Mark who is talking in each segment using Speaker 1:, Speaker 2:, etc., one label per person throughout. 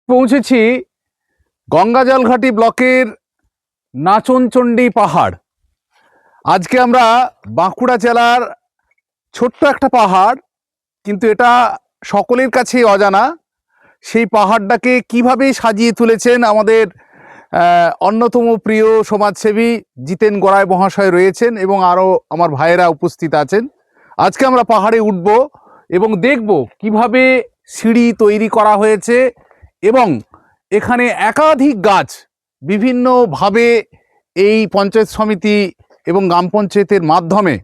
Speaker 1: পৌঁছেছি গঙ্গাজলঘাটি ব্লকের নাচনচণ্ডী পাহাড়। আজকে আমরা বাঁকুড়া জেলার ছোট্ট একটা পাহাড়, কিন্তু এটা সকলের কাছেই অজানা। সেই পাহাড়টাকে কিভাবে সাজিয়ে তুলেছেন আমাদের অন্যতম প্রিয় সমাজসেবী জিতেন গড়াই মহাশয় রয়েছেন, এবং আরও আমার ভাইয়েরা উপস্থিত আছেন। আজকে আমরা পাহাড়ে উঠব এবং দেখব কিভাবে সিঁড়ি তৈরি করা হয়েছে, এবং এখানে একাধিক গাছ বিভিন্নভাবে এই পঞ্চায়েত সমিতি এবং গ্রাম পঞ্চায়েতের মাধ্যমে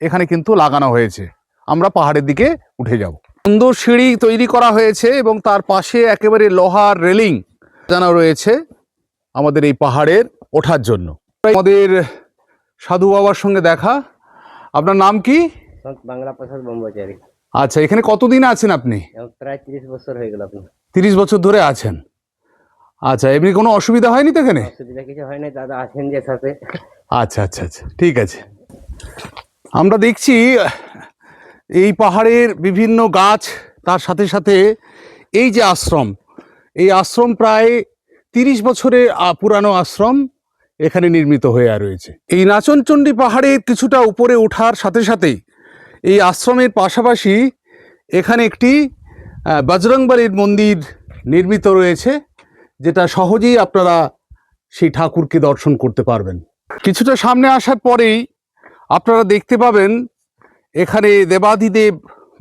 Speaker 1: এখানে কিন্তু লাগানো হয়েছে। আমরা পাহাড়ের দিকে উঠে যাব। সুন্দর সিঁড়ি তৈরি করা হয়েছে এবং তার পাশে একেবারে লোহার রেলিং জানা রয়েছে আমাদের এই পাহাড়ের ওঠার জন্য। আমাদের সাধু বাবার সঙ্গে দেখা। আপনার নাম কি?
Speaker 2: বাংলা প্রসাদ ব্রহ্মচারী।
Speaker 1: আচ্ছা, এখানে কতদিন আছেন আপনি?
Speaker 2: প্রায় 30 বছর হয়ে গেল। আপনি
Speaker 1: 30 বছর ধরে আছেন? আচ্ছা, এমনি কোনো অসুবিধা হয়নি তো এখানে?
Speaker 2: অসুবিধা কিছু হয় না, দাদা আছেন যে সাথে।
Speaker 1: আচ্ছা আচ্ছা আচ্ছা, ঠিক আছে। আমরা দেখছি এই পাহাড়ের বিভিন্ন গাছ, তার সাথে সাথে এই যে আশ্রম, এই আশ্রম প্রায় 30 বছরের পুরানো আশ্রম এখানে নির্মিত হয়ে রয়েছে। এই নাচনচণ্ডী পাহাড়ের কিছুটা উপরে ওঠার সাথে সাথেই এই আশ্রমের পাশাপাশি এখানে একটি বজরংবলীর মন্দির নির্মিত রয়েছে, যেটা সহজেই আপনারা সেই ঠাকুরকে দর্শন করতে পারবেন। কিছুটা সামনে আসার পরেই আপনারা দেখতে পাবেন এখানে দেবাদিদেব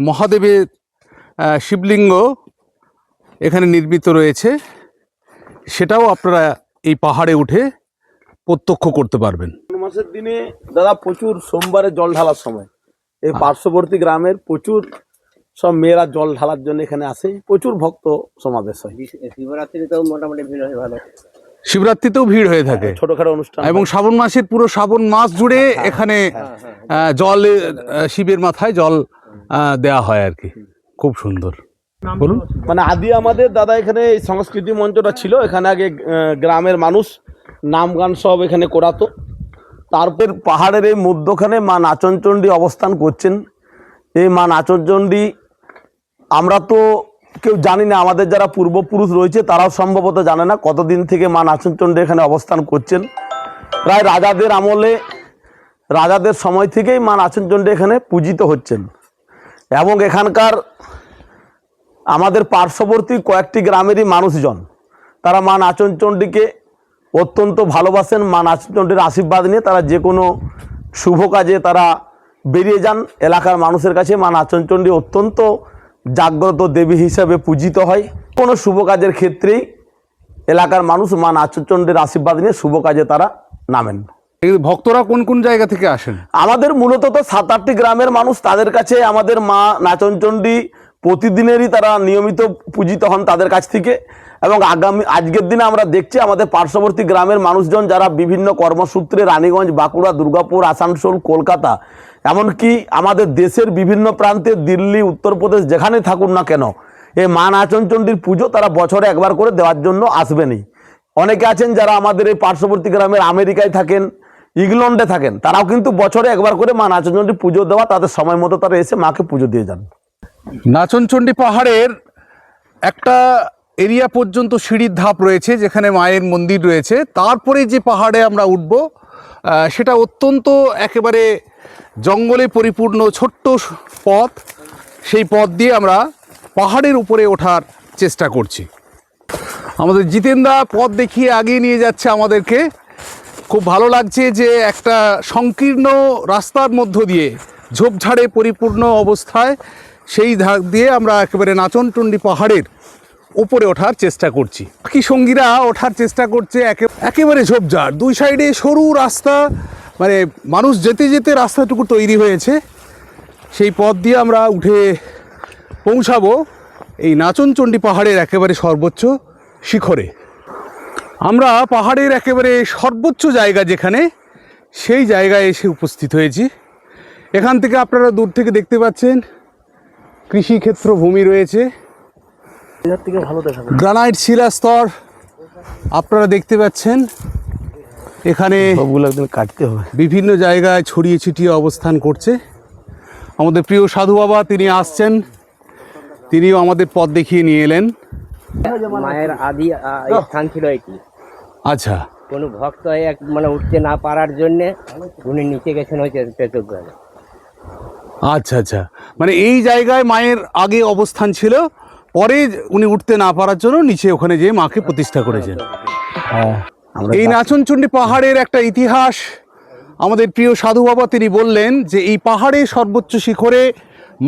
Speaker 1: মহাদেবের শিবলিঙ্গ এখানে নির্মিত রয়েছে, সেটাও আপনারা এই পাহাড়ে উঠে প্রত্যক্ষ করতে পারবেন।
Speaker 3: মাসের দিনে দাদা প্রচুর সোমবারে জল ঢালার সময় এই পার্শ্ববর্তী গ্রামের প্রচুর সব মেয়েরা জল ঢালার জন্য এখানে আসে, প্রচুর ভক্ত সমাবেশ হয়।
Speaker 2: শিবরাত্রিতেও মোটামুটি ভিড় হয় ভালো।
Speaker 1: শিবরাত্রিতেও ভিড় হয়ে থাকে,
Speaker 3: ছোটখাটো অনুষ্ঠান,
Speaker 1: এবং শ্রাবণ মাসের পুরো শ্রাবণ মাস জুড়ে এখানে জল শিবের মাথায় জল দেয়া হয় আর কি। খুব সুন্দর। বলুন।
Speaker 3: মানে আদি আমাদের দাদা এখানে এই সংস্কৃতি মঞ্চটা ছিল, এখানে আগে গ্রামের মানুষ নাম গান সব এখানে করাতো। তারপর পাহাড়ের এই মধ্যখানে মা নাচনচণ্ডী অবস্থান করছেন। এই মা নাচনচণ্ডী আমরা তো কেউ জানি না, আমাদের যারা পূর্বপুরুষ রয়েছে তারাও সম্ভবত জানে না কতদিন থেকে মা নাচনচণ্ডী এখানে অবস্থান করছেন। প্রায় রাজাদের আমলে, রাজাদের সময় থেকেই মা নাচনচণ্ডী এখানে পূজিত হচ্ছেন, এবং এখানকার আমাদের পার্শ্ববর্তী কয়েকটি গ্রামেরই মানুষজন তারা মা নাচনচণ্ডীকে অত্যন্ত ভালোবাসেন। মা নাচনচণ্ডীর আশীর্বাদ নিয়ে তারা যে কোনো শুভ কাজে তারা বেরিয়ে যান। এলাকার মানুষের কাছে মা নাচনচণ্ডী অত্যন্ত জাগ্রত দেবী হিসাবে পূজিত হয়। কোনো শুভ কাজের ক্ষেত্রেই এলাকার মানুষ মা নাচনচণ্ডীর আশীর্বাদ নিয়ে শুভ কাজে তারা নামেন।
Speaker 1: ভক্তরা কোন কোন জায়গা থেকে আসেন? আমাদের
Speaker 3: মূলত তো 7-8টি গ্রামের মানুষ, তাদের কাছে আমাদের মা নাচনচণ্ডী প্রতিদিনেরই তারা নিয়মিত পূজিত হন তাদের কাছ থেকে। এবং আজকের দিনে আমরা দেখছি আমাদের পার্শ্ববর্তী গ্রামের মানুষজন যারা বিভিন্ন কর্মসূত্রে রানীগঞ্জ, বাঁকুড়া, দুর্গাপুর, আসানসোল, কলকাতা, এমনকি আমাদের দেশের বিভিন্ন প্রান্তে দিল্লি, উত্তরপ্রদেশ যেখানে থাকুন না কেন, এই মা নাচনচণ্ডীর পুজো তারা বছরে একবার করে দেওয়ার জন্য আসবেনই। অনেকে আছেন যারা আমাদের এই পার্শ্ববর্তী গ্রামের আমেরিকায় থাকেন, ইংল্যান্ডে থাকেন, তারাও কিন্তু বছরে একবার করে মা নাচনচণ্ডীর পুজো দেওয়া, তাদের সময় মতো তারা এসে মাকে পুজো দিয়ে যান।
Speaker 1: নাচনচণ্ডী পাহাড়ের একটা এরিয়া পর্যন্ত সিঁড়ির ধাপ রয়েছে যেখানে মায়ের মন্দির রয়েছে। তারপরে যে পাহাড়ে আমরা উঠব সেটা অত্যন্ত একেবারে জঙ্গলে পরিপূর্ণ ছোট্ট পথ। সেই পথ দিয়ে আমরা পাহাড়ের উপরে ওঠার চেষ্টা করছি। আমাদের জিতেনদা পথ দেখিয়ে আগিয়ে নিয়ে যাচ্ছে আমাদেরকে। খুব ভালো লাগছে যে একটা সংকীর্ণ রাস্তার মধ্য দিয়ে ঝোপঝাড়ে পরিপূর্ণ অবস্থায় সেই ধার দিয়ে আমরা একেবারে নাচনচণ্ডী পাহাড়ের উপরে ওঠার চেষ্টা করছি। বাকি সঙ্গীরা ওঠার চেষ্টা করছে। একেবারে ঝোপঝাড়, দুই সাইডে সরু রাস্তা, মানে মানুষ যেতে যেতে রাস্তাটুকু তৈরি হয়েছে। সেই পথ দিয়ে আমরা উঠে পৌঁছাবো এই নাচনচণ্ডী পাহাড়ের একেবারে সর্বোচ্চ শিখরে। আমরা পাহাড়ের একেবারে সর্বোচ্চ জায়গা যেখানে, সেই জায়গায় এসে উপস্থিত হয়েছি। এখান থেকে আপনারা দূর থেকে দেখতে পাচ্ছেন কৃষিক্ষেত্র ভূমি রয়েছে, গ্রানাইট শিলাস্তর আপনারা দেখতে পাচ্ছেন। এখানে
Speaker 3: কাটতে হবে,
Speaker 1: বিভিন্ন জায়গায় ছড়িয়ে ছিটিয়ে অবস্থান করছে। আমাদের প্রিয় সাধু বাবা তিনি আসছেন, তিনিও আমাদের পথ দেখিয়ে নিয়ে এলেন।
Speaker 2: মায়ের আদি স্থান ছিল এটি।
Speaker 1: আচ্ছা
Speaker 2: কোনো ভক্ত মানে উঠতে না পারার জন্য উনি নিচে গেছেন হয়েছে পেচকগড়ে।
Speaker 1: আচ্ছা আচ্ছা, মানে এই জায়গায় মায়ের আগে অবস্থান ছিল, পরে উনি উঠতে না পারার জন্য নিচে ওখানে যেয়ে মাকে প্রতিষ্ঠা করেছেন। এই নাচনচণ্ডী পাহাড়ের একটা ইতিহাস আমাদের প্রিয় সাধু বাবা তিনি বললেন যে এই পাহাড়ে সর্বোচ্চ শিখরে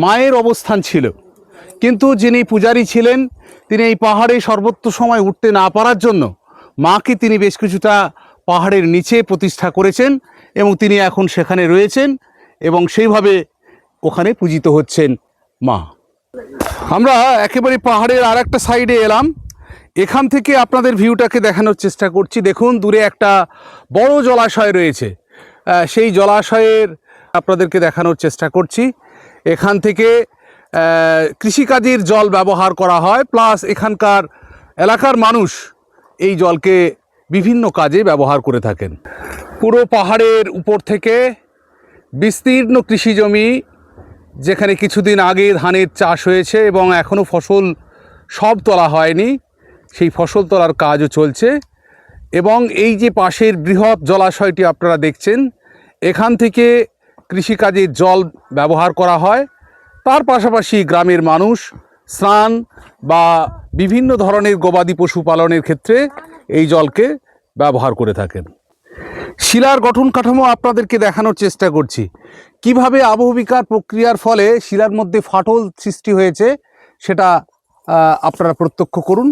Speaker 1: মায়ের অবস্থান ছিল, কিন্তু যিনি পূজারী ছিলেন তিনি এই পাহাড়ে সর্বোচ্চ সময় উঠতে না পারার জন্য মাকে তিনি বেশ কিছুটা পাহাড়ের নিচে প্রতিষ্ঠা করেছেন এবং তিনি এখন সেখানে রয়েছেন এবং সেইভাবে ওখানে পূজিত হচ্ছেন মা। আমরা একেবারে পাহাড়ের আর একটা সাইডে এলাম, এখান থেকে আপনাদের ভিউটাকে দেখানোর চেষ্টা করছি। দেখুন দূরে একটা বড় জলাশয় রয়েছে, সেই জলাশয়ের আপনাদেরকে দেখানোর চেষ্টা করছি। এখান থেকে কৃষিকাজের জল ব্যবহার করা হয়, প্লাস এখানকার এলাকার মানুষ এই জলকে বিভিন্ন কাজে ব্যবহার করে থাকেন। পুরো পাহাড়ের উপর থেকে বিস্তীর্ণ কৃষি জমি, যেখানে কিছুদিন আগে ধানের চাষ হয়েছে এবং এখনও ফসল সব তোলা হয়নি, সেই ফসল তোলার কাজও চলছে। এবং এই যে পাশের বৃহৎ জলাশয়টি আপনারা দেখছেন, এখান থেকে কৃষিকাজের জল ব্যবহার করা হয়। তার পাশাপাশি গ্রামের মানুষ স্নান বা বিভিন্ন ধরনের গবাদি পশু পালনের ক্ষেত্রে এই জলকে ব্যবহার করে থাকেন। শিলার গঠন কাঠামো আপনাদেরকে দেখানোর চেষ্টা করছি, কিভাবে আবহবিকার প্রক্রিয়ার ফলে শিলার মধ্যে ফাটল সৃষ্টি হয়েছে সেটা আপনারা প্রত্যক্ষ করুন।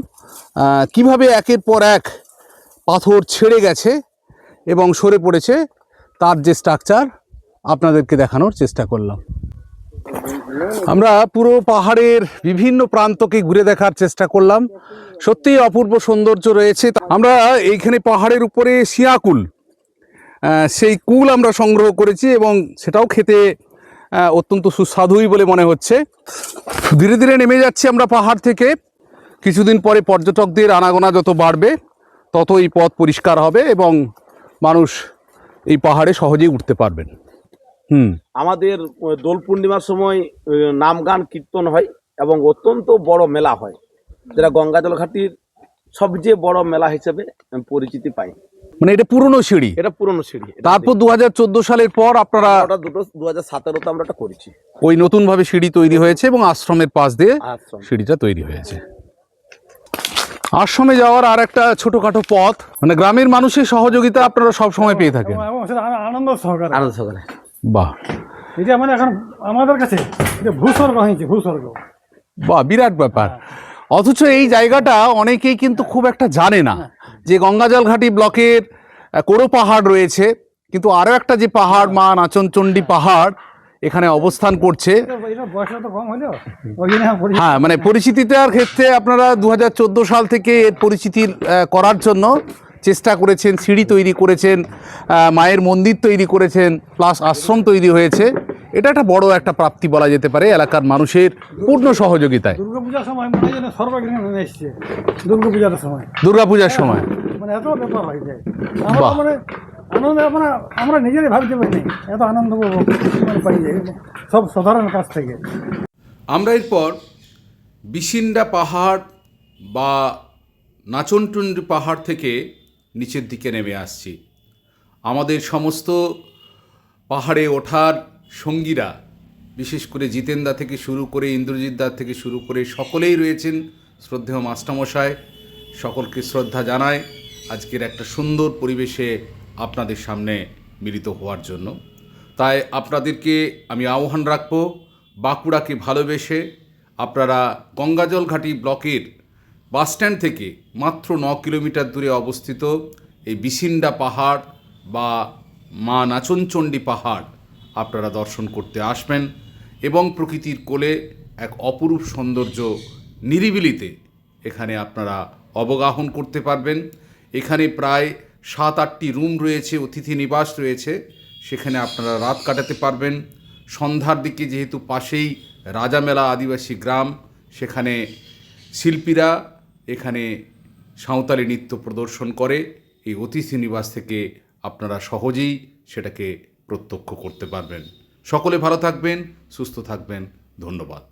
Speaker 1: কিভাবে একের পর এক পাথর ছেড়ে গেছে এবং সরে পড়েছে তার যে স্ট্রাকচার আপনাদেরকে দেখানোর চেষ্টা করলাম। আমরা পুরো পাহাড়ের বিভিন্ন প্রান্তকে ঘুরে দেখার চেষ্টা করলাম, সত্যিই অপূর্ব সৌন্দর্য রয়েছে। আমরা এইখানে পাহাড়ের উপরে শিয়াকুল, সেই কুল আমরা সংগ্রহ করেছি এবং সেটাও খেতে অত্যন্ত সুস্বাদুই বলে মনে হচ্ছে। ধীরে ধীরে নেমে যাচ্ছি আমরা পাহাড় থেকে। কিছুদিন পরে পর্যটকদের আনাগোনা যত বাড়বে তত এই পথ পরিষ্কার হবে এবং মানুষ এই পাহাড়ে সহজেই উঠতে পারবেন।
Speaker 3: আমাদের দোল পূর্ণিমার সময় নাম গান কীর্তন হয় এবং অত্যন্ত বড় মেলা হয়, যেটা গঙ্গাজল ঘাটির সবচেয়ে বড় মেলা হিসেবে পরিচিতি পায়।
Speaker 1: মানে এটা পুরনো সিঁড়ি,
Speaker 3: এটা পুরনো সিঁড়ি।
Speaker 1: তারপর 2014 সালের পর আপনারা
Speaker 3: দুটো 2017-তে আমরা এটা করেছি।
Speaker 1: ওই নতুনভাবে সিঁড়ি তৈরি হয়েছে এবং আশ্রমের পাশ দিয়ে
Speaker 3: আশ্রম
Speaker 1: সিঁড়িটা তৈরি হয়েছে। আশ্রমে যাওয়ার আর একটা ছোটখাটো পথ, মানে গ্রামের মানুষের সহযোগিতা আপনারা সব সময় পেয়ে থাকেন।
Speaker 4: আনন্দ সহকারে।
Speaker 3: আনন্দ সহকারে।
Speaker 1: বাহ,
Speaker 4: এটা মানে এখন আমাদের কাছে এটা ভূস্বর্গ হয়েছে, ভূস্বর্গ।
Speaker 1: বাহ, বিরাট ব্যাপার। অথচ এই জায়গাটা অনেকেই কিন্তু খুব একটা জানে না যে গঙ্গাজল ঘাটি ব্লকের কোড়ো পাহাড় রয়েছে, কিন্তু আরও একটা যে পাহাড় মা নাচনচণ্ডী পাহাড় এখানে অবস্থান করছে।
Speaker 4: এটা বয়সটা তো কম হলো, ওই জন্য
Speaker 1: হ্যাঁ, মানে পরিচিতিটার ক্ষেত্রে আপনারা 2014 সাল থেকে এর পরিচিতি করার জন্য চেষ্টা করেছেন, সিঁড়ি তৈরি করেছেন, মায়ের মন্দির তৈরি করেছেন, প্লাস আশ্রম তৈরি হয়েছে। এটা একটা বড় একটা প্রাপ্তি বলা যেতে পারে এলাকার মানুষের পূর্ণ সহযোগিতায়।
Speaker 4: দুর্গাপূজার সময় মনে হয় সর্বগ্রামে নেমে এসছে। দুর্গাপূজার সময়,
Speaker 1: দুর্গাপূজার সময়
Speaker 4: মানে এত ব্যাপার হয়ে যায়, আমরা মানে আনন্দ আমরা নিজেরাই ভাবতে পারি, এত আনন্দ পাই যায় সব সাধারণ কাছ থেকে।
Speaker 1: আমরা এরপর বিসিন্ডা পাহাড় বা নাচনচণ্ডী পাহাড় থেকে নিচের দিকে নেমে আসছি। আমাদের সমস্ত পাহাড়ে ওঠার সঙ্গীরা, বিশেষ করে জিতেনদা থেকে শুরু করে ইন্দ্রজিৎদা থেকে শুরু করে সকলেই রয়েছেন, শ্রদ্ধেয় মাস্টারমশাই, সকলকে শ্রদ্ধা জানায় আজকের একটা সুন্দর পরিবেশে আপনাদের সামনে মিলিত হওয়ার জন্য। তাই আপনাদেরকে আমি আহ্বান রাখব, বাঁকুড়াকে ভালোবেসে আপনারা গঙ্গাজল ঘাটি ব্লকের বাসস্ট্যান্ড থেকে মাত্র 9 কিলোমিটার দূরে অবস্থিত এই বিসিন্ডা পাহাড় বা মা নাচনচণ্ডী পাহাড় আপনারা দর্শন করতে আসবেন এবং প্রকৃতির কোলে এক অপরূপ সৌন্দর্য নিরিবিলিতে এখানে আপনারা অবগাহন করতে পারবেন। এখানে প্রায় 7-8টি রুম রয়েছে, অতিথি নিবাস রয়েছে, সেখানে আপনারা রাত কাটাতে পারবেন। সন্ধ্যার দিকে যেহেতু পাশেই রাজামেলা আদিবাসী গ্রাম, সেখানে শিল্পীরা এখানে সাঁওতালি নৃত্য প্রদর্শন করে। এই অতিথি নিবাস থেকে আপনারা সহজেই সেটাকে প্রত্যক্ষ করতে পারবেন। সকলে ভালো থাকবেন, সুস্থ থাকবেন। ধন্যবাদ।